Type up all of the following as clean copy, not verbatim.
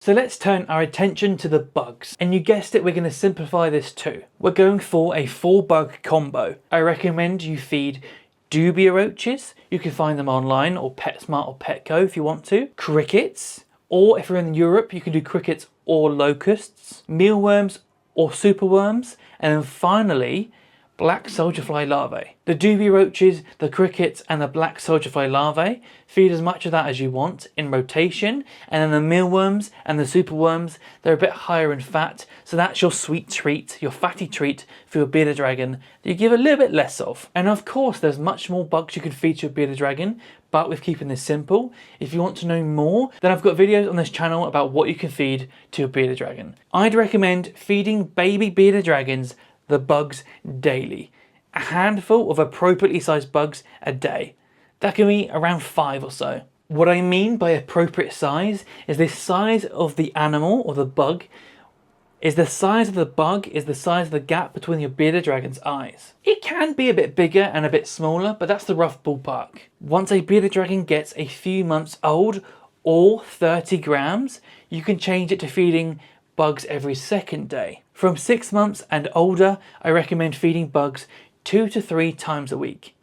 So let's turn our attention to the bugs. And you guessed it, we're going to simplify this too. We're going for a 4-bug combo. I recommend you feed dubia roaches. You can find them online or PetSmart or Petco if you want to. Crickets, or if you're in Europe, you can do crickets or locusts. Mealworms or superworms. And then finally, black soldier fly larvae. The dubia roaches, the crickets and the black soldier fly larvae, feed as much of that as you want in rotation, and then the mealworms and the superworms, they're a bit higher in fat, so that's your sweet treat, your fatty treat for your bearded dragon that you give a little bit less of. And of course there's much more bugs you can feed to your bearded dragon, but we're keeping this simple. If you want to know more, then I've got videos on this channel about what you can feed to your bearded dragon. I'd recommend feeding baby bearded dragons the bugs daily. A handful of appropriately sized bugs a day. That can be around 5 or so. What I mean by appropriate size is the size of the animal or the bug is the size of the gap between your bearded dragon's eyes. It can be a bit bigger and a bit smaller, but that's the rough ballpark. Once a bearded dragon gets a few months old or 30 grams, you can change it to feeding bugs every second day. From 6 months and older, I recommend feeding bugs 2 to 3 times a week.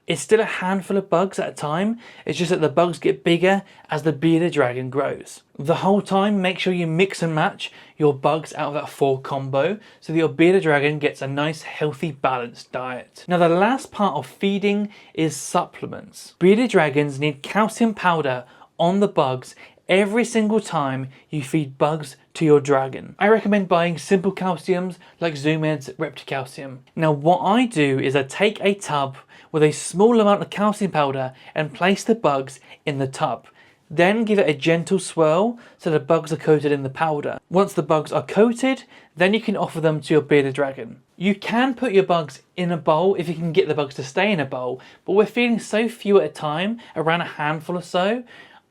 It's still a handful of bugs at a time, it's just that the bugs get bigger as the bearded dragon grows. The whole time, make sure you mix and match your bugs out of that 4 combo so that your bearded dragon gets a nice, healthy, balanced diet. Now the last part of feeding is supplements. Bearded dragons need calcium powder on the bugs every single time you feed bugs to your dragon. I recommend buying simple calciums like Zoomed's Repticalcium. Now what I do is I take a tub with a small amount of calcium powder and place the bugs in the tub. Then give it a gentle swirl so the bugs are coated in the powder. Once the bugs are coated, then you can offer them to your bearded dragon. You can put your bugs in a bowl if you can get the bugs to stay in a bowl, but we're feeding so few at a time, around a handful or so,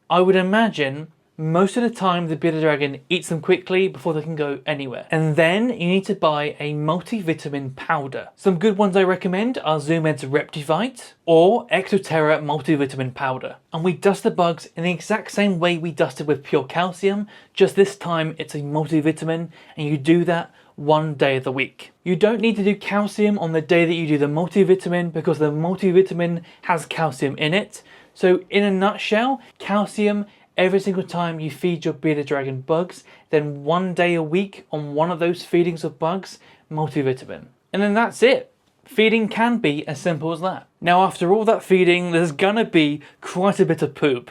I would imagine most of the time the bearded dragon eats them quickly before they can go anywhere. And then you need to buy a multivitamin powder. Some good ones I recommend are Zoomed's Reptivite or Exoterra multivitamin powder. And we dust the bugs in the exact same way we dusted with pure calcium, just this time it's a multivitamin, and you do that 1 day of the week. You don't need to do calcium on the day that you do the multivitamin because the multivitamin has calcium in it. So in a nutshell, calcium every single time you feed your bearded dragon bugs, then 1 day a week on one of those feedings of bugs, multivitamin. And then that's it. Feeding can be as simple as that. Now after all that feeding, there's gonna be quite a bit of poop.